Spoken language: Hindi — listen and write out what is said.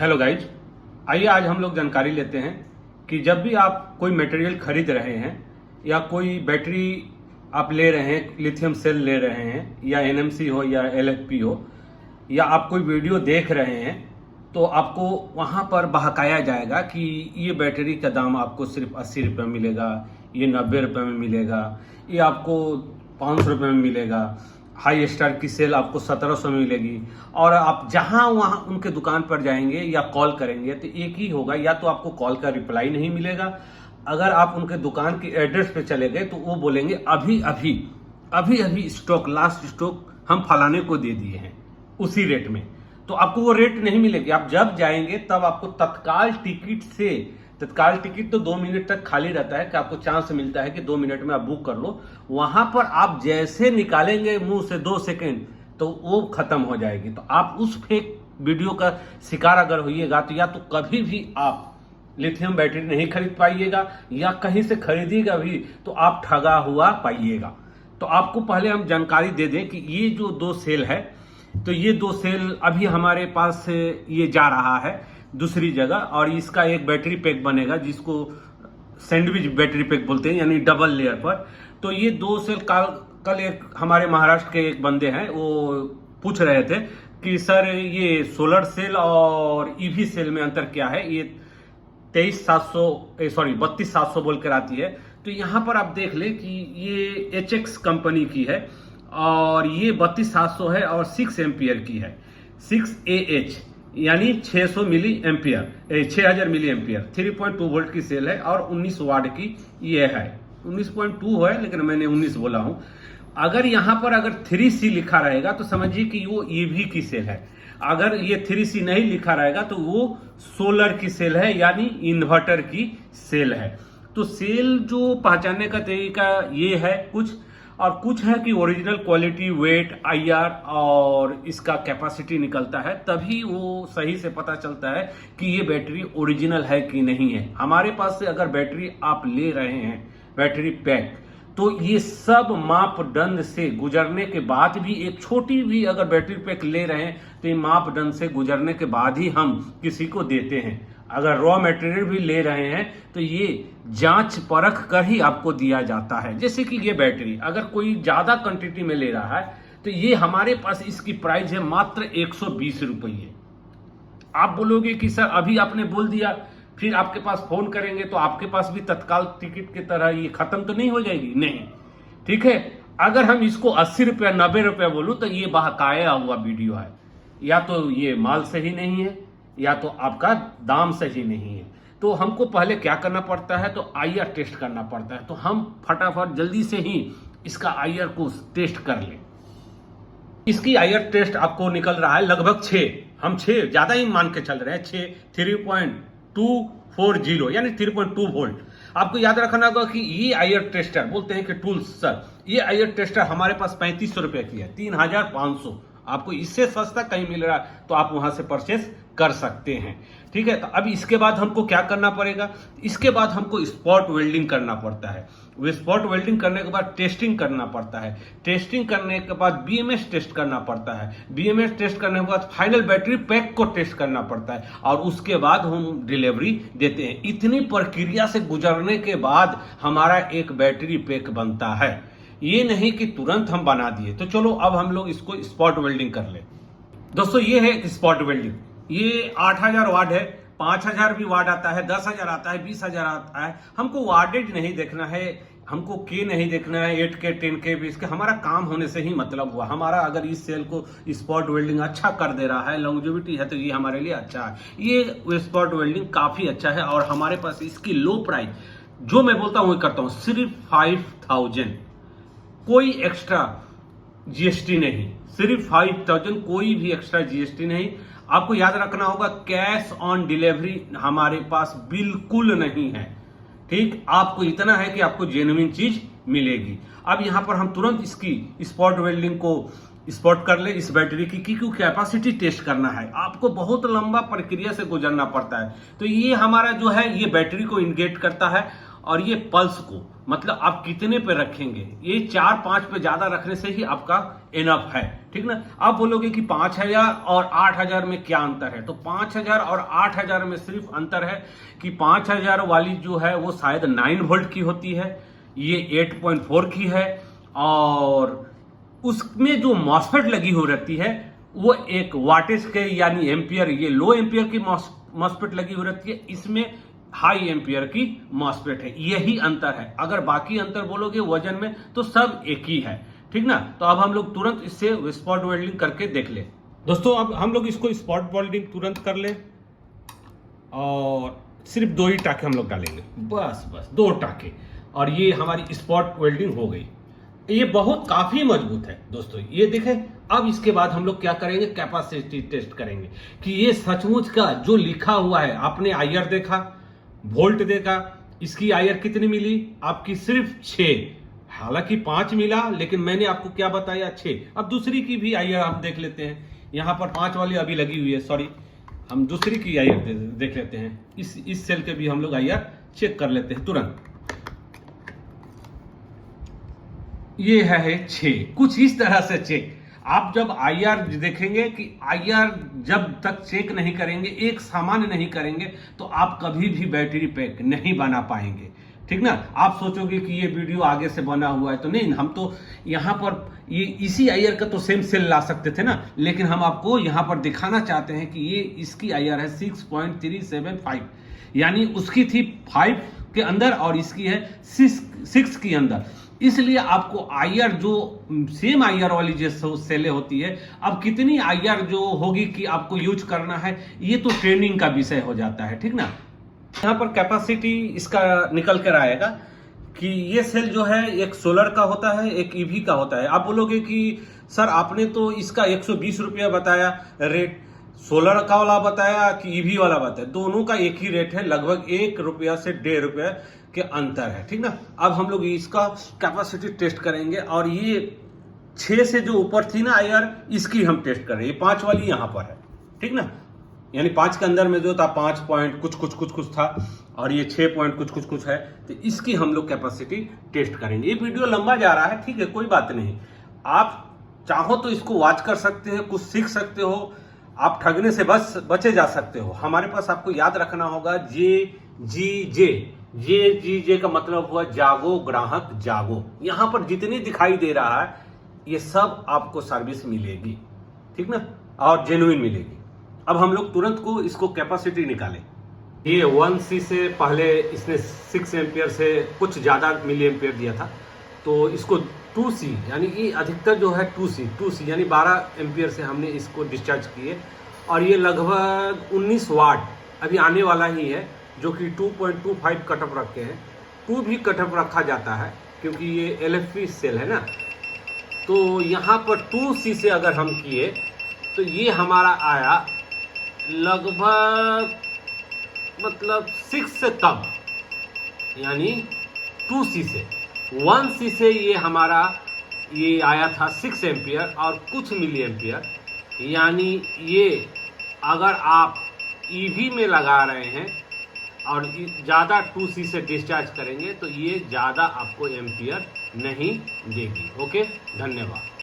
हेलो गाइज, आइए आज हम लोग जानकारी लेते हैं कि जब भी आप कोई मटेरियल खरीद रहे हैं या कोई बैटरी आप ले रहे हैं, लिथियम सेल ले रहे हैं या एनएमसी हो या एलएफपी हो, या आप कोई वीडियो देख रहे हैं, तो आपको वहां पर बहकाया जाएगा कि ये बैटरी का दाम आपको सिर्फ 80 रुपये में मिलेगा, ये 90 रुपये में मिलेगा, ये आपको 500 रुपये में मिलेगा, हाई स्टार की सेल आपको 1700 में मिलेगी। और आप जहां वहां उनके दुकान पर जाएंगे या कॉल करेंगे तो एक ही होगा, या तो आपको कॉल का रिप्लाई नहीं मिलेगा। अगर आप उनके दुकान की एड्रेस पे चले गए तो वो बोलेंगे अभी अभी अभी अभी स्टॉक, लास्ट स्टॉक हम फलाने को दे दिए हैं उसी रेट में। तो आपको वो रेट नहीं मिलेगी। आप जब जाएंगे तब आपको तत्काल टिकट से, तत्काल टिकट तो 2 मिनट तक खाली रहता है कि आपको चांस मिलता है कि 2 मिनट में आप बुक कर लो। वहां पर आप जैसे निकालेंगे मुंह से 2 सेकेंड तो वो खत्म हो जाएगी। तो आप उस फेक वीडियो का शिकार अगर होइएगा तो या तो कभी भी आप लिथियम बैटरी नहीं खरीद पाइएगा, या कहीं से खरीदिएगा भी तो आप ठगा हुआ पाइएगा। तो आपको पहले हम जानकारी दे दें कि ये जो 2 सेल है, तो ये 2 सेल अभी हमारे पास ये जा रहा है दूसरी जगह, और इसका एक बैटरी पैक बनेगा जिसको सैंडविच बैटरी पैक बोलते हैं, यानी डबल लेयर पर। तो ये 2 सेल कल एक हमारे महाराष्ट्र के एक बंदे हैं, वो पूछ रहे थे कि सर ये सोलर सेल और ईवी सेल में अंतर क्या है। ये 32,700 बोल कर आती है। तो यहां पर आप देख ले कि ये HX कंपनी की है और ये 32,700 है और 6 एम्पियर की है, 6AH यानी 600 milli ampere, 6000 milli ampere, 3.2 volt की सेल है और 19 वाट की ये है। 19.2 है लेकिन मैंने 19 बोला हूं। अगर यहां पर अगर 3C लिखा रहेगा तो समझिए कि वो ईवी की सेल है। अगर ये 3C नहीं लिखा रहेगा तो वो सोलर की सेल है, यानी इन्वर्टर की सेल है। तो सेल जो पहचानने का तरीका ये है कुछ, और कुछ है कि ओरिजिनल क्वालिटी, वेट, IR और इसका कैपेसिटी निकलता है, तभी वो सही से पता चलता है कि ये बैटरी ओरिजिनल है कि नहीं है। हमारे पास से अगर बैटरी आप ले रहे हैं, बैटरी पैक, तो ये सब मापदंड से गुजरने के बाद भी, एक छोटी भी अगर बैटरी पैक ले रहे हैं तो ये मापदंड से गुजरने के बाद ही हम किसी को देते हैं। अगर रॉ मटेरियल भी ले रहे हैं तो ये जांच परख कर ही आपको दिया जाता है। जैसे कि ये बैटरी अगर कोई ज्यादा क्वांटिटी में ले रहा है तो ये हमारे पास इसकी प्राइस है मात्र 120 रुपये। आप बोलोगे कि सर अभी आपने बोल दिया, फिर आपके पास फोन करेंगे तो आपके पास भी तत्काल टिकट की तरह ये खत्म तो नहीं हो जाएगी? नहीं, ठीक है। अगर हम इसको 80 रुपया 90 रुपया बोलूं तो ये बहकाया हुआ वीडियो है। या तो ये माल सही नहीं है या तो आपका दाम सही नहीं है। तो हमको पहले क्या करना पड़ता है, तो IR टेस्ट करना पड़ता है। तो हम फटाफट जल्दी से ही इसका IR को टेस्ट कर लें। इसकी IR टेस्ट आपको निकल रहा है लगभग 6, हम 6 ज्यादा ही मान के चल रहे हैं, 3.240 यानी 3.2 वोल्ट। आपको याद रखना होगा कि ये IR टेस्टर बोलते हैं कि टूल्स सर, ये IR टेस्टर हमारे पास 3500 रुपए की है, 3500। आपको इससे सस्ता कहीं मिल रहा है तो आप वहां से परचेस कर सकते हैं, ठीक है। तो अब इसके बाद हमको क्या करना पड़ेगा, इसके बाद हमको स्पॉट वेल्डिंग करना पड़ता है। वो स्पॉट वेल्डिंग करने के बाद टेस्टिंग करना पड़ता है। टेस्टिंग करने के बाद BMS टेस्ट करना पड़ता है। BMS टेस्ट करने के बाद फाइनल बैटरी पैक को टेस्ट करना पड़ता है और उसके बाद हम डिलीवरी देते हैं। इतनी प्रक्रिया से गुजरने के बाद हमारा एक बैटरी पैक बनता है। ये नहीं कि तुरंत हम बना दिए। तो चलो अब हम लोग इसको स्पॉट वेल्डिंग कर ले। दोस्तों ये है स्पॉट वेल्डिंग। ये 8000 वाट है, 5000 भी वाट आता है, 10,000 आता है, 20,000 आता है। हमको वाटेज नहीं देखना है, हमको के नहीं देखना है, 8K 10K 20K। हमारा काम होने से ही मतलब हुआ। हमारा अगर इस सेल को स्पॉट वेल्डिंग अच्छा कर दे रहा है, लॉन्जेविटी है, तो ये हमारे लिए अच्छा है। ये स्पॉट वेल्डिंग काफी अच्छा है और हमारे पास इसकी लो प्राइस, जो मैं बोलता हूं करता हूं, सिर्फ 5000, कोई एक्स्ट्रा GST नहीं, सिर्फ 5000, कोई भी एक्स्ट्रा GST नहीं। आपको याद रखना होगा कैश ऑन डिलीवरी हमारे पास बिल्कुल नहीं है, ठीक। आपको इतना है कि आपको जेन्युइन चीज मिलेगी। अब यहां पर हम तुरंत इसकी स्पॉट वेल्डिंग को स्पॉट कर ले इस बैटरी की, क्योंकि कैपेसिटी टेस्ट करना है। आपको बहुत लंबा प्रक्रिया से गुजरना पड़ता है। तो ये हमारा जो है, ये बैटरी को इंडिकेट करता है और ये पल्स को, मतलब आप कितने पे रखेंगे, ये 4-5 पे ज्यादा रखने से ही आपका इनफ है, ठीक ना। आप बोलोगे कि 5000 और 8000 में क्या अंतर है, तो 5000 और 8000 में सिर्फ अंतर है कि 5000 वाली जो है वो शायद 9 वोल्ट की होती है, ये 8.4 की है, और उसमें जो मॉसफेट लगी हो रहती है वो एक वाटेज के यानी एम्पियर, ये लो एम्पियर की मॉसफेट लगी हो रहती है, इसमें हाई एम्पियर की मॉसफेट है। यही अंतर है, अगर बाकी अंतर बोलोगे वजन में तो सब एक ही है, ठीक ना। तो अब हम लोग तुरंत इससे स्पॉट वेल्डिंग करके देख ले दोस्तों। अब हम लोग इसको स्पॉट वेल्डिंग तुरंत कर ले, और सिर्फ 2 ही टाके हम लोग डालेंगे, बस 2 टाके, और ये हमारी स्पॉट वेल्डिंग हो गई। ये बहुत काफी मजबूत है दोस्तों, ये देखें। अब इसके बाद हम लोग क्या करेंगे, कैपेसिटी टेस्ट करेंगे कि ये सचमुच का जो लिखा हुआ है, आपने आईआर देखा, वोल्ट देखा, इसकी आईआर कितनी मिली आपकी, सिर्फ 6, हालांकि 5 मिला, लेकिन मैंने आपको क्या बताया, 6। अब दूसरी की भी आईआर हम देख लेते हैं, यहां पर 5 वाली अभी लगी हुई है, सॉरी, हम दूसरी की आईआर देख लेते हैं। इस सेल के भी हम लोग आईआर चेक कर लेते हैं तुरंत। ये है 6, कुछ इस तरह से चेक। आप जब आईआर देखेंगे कि आईआर जब तक चेक नहीं करेंगे, एक सामान्य नहीं करेंगे, तो आप कभी भी बैटरी पैक नहीं बना पाएंगे, ठीक ना। आप सोचोगे कि ये वीडियो आगे से बना हुआ है, तो नहीं, हम तो यहाँ पर ये इसी आईआर का तो सेम सेल ला सकते थे ना, लेकिन हम आपको यहाँ पर दिखाना चाहते हैं कि ये इसकी आईआर है 6.375, यानी उसकी थी 5 के अंदर और इसकी है 6 के अंदर। इसलिए आपको आईआर जो सेम आईआर वाली जो सेलें होती है, अब कितनी आईआर जो होगी कि आपको यूज करना है, ये तो ट्रेनिंग का विषय हो जाता है, ठीक ना। यहाँ पर कैपेसिटी इसका निकल कर आएगा कि ये सेल जो है एक सोलर का होता है, एक ईवी का होता है। आप बोलोगे कि सर आपने तो इसका 120 रुपया बताया रेट, सोलर का वाला बताया कि ईवी वाला बताया, दोनों का एक ही रेट है, लगभग 1 रुपया से 1.5 रुपया के अंतर है, ठीक ना। अब हम लोग इसका कैपेसिटी टेस्ट करेंगे, और ये 6 से जो ऊपर थी ना आईआर, इसकी हम टेस्ट कर रहे हैं। ये 5 वाली यहां पर है, ठीक ना, यानी 5 के अंदर में जो था 5 पॉइंट कुछ था, और ये 6 पॉइंट कुछ है, तो इसकी हम लोग कैपेसिटी टेस्ट करेंगे। ये वीडियो लंबा जा रहा है, ठीक है, कोई बात नहीं, आप चाहो तो इसको वॉच कर सकते हैं, कुछ सीख सकते हो, आप ठगने से बचे जा सकते हो। हमारे पास आपको याद रखना होगा जे का मतलब हुआ जागो ग्राहक जागो। यहां पर जितनी दिखाई दे रहा है ये सब आपको सर्विस मिलेगी, ठीक ना, और जेन्युइन मिलेगी। अब हम लोग तुरंत को इसको कैपेसिटी निकालें। ये 1C से पहले इसने 6 एम्पियर से कुछ ज्यादा मिली एम्पियर दिया था, तो इसको 2C यानी कि अधिकतर जो है 2C यानी 12 एम्पियर से हमने इसको डिस्चार्ज किए, और ये लगभग 19 वाट अभी आने वाला ही है, जो कि 2.25 कटअप रखे हैं। 2 भी कटअप रखा जाता है क्योंकि ये LFP सेल है ना। तो यहाँ पर 2C से अगर हम किए तो ये हमारा आया लगभग मतलब 6 से कम, यानी 2C से। 1C से ये हमारा ये आया था 6 एम्पियर और कुछ मिली एम्पियर, यानी ये अगर आप ईवी में लगा रहे हैं और ज़्यादा 2C से डिस्चार्ज करेंगे तो ये ज़्यादा आपको एम्पियर नहीं देगी। ओके, धन्यवाद।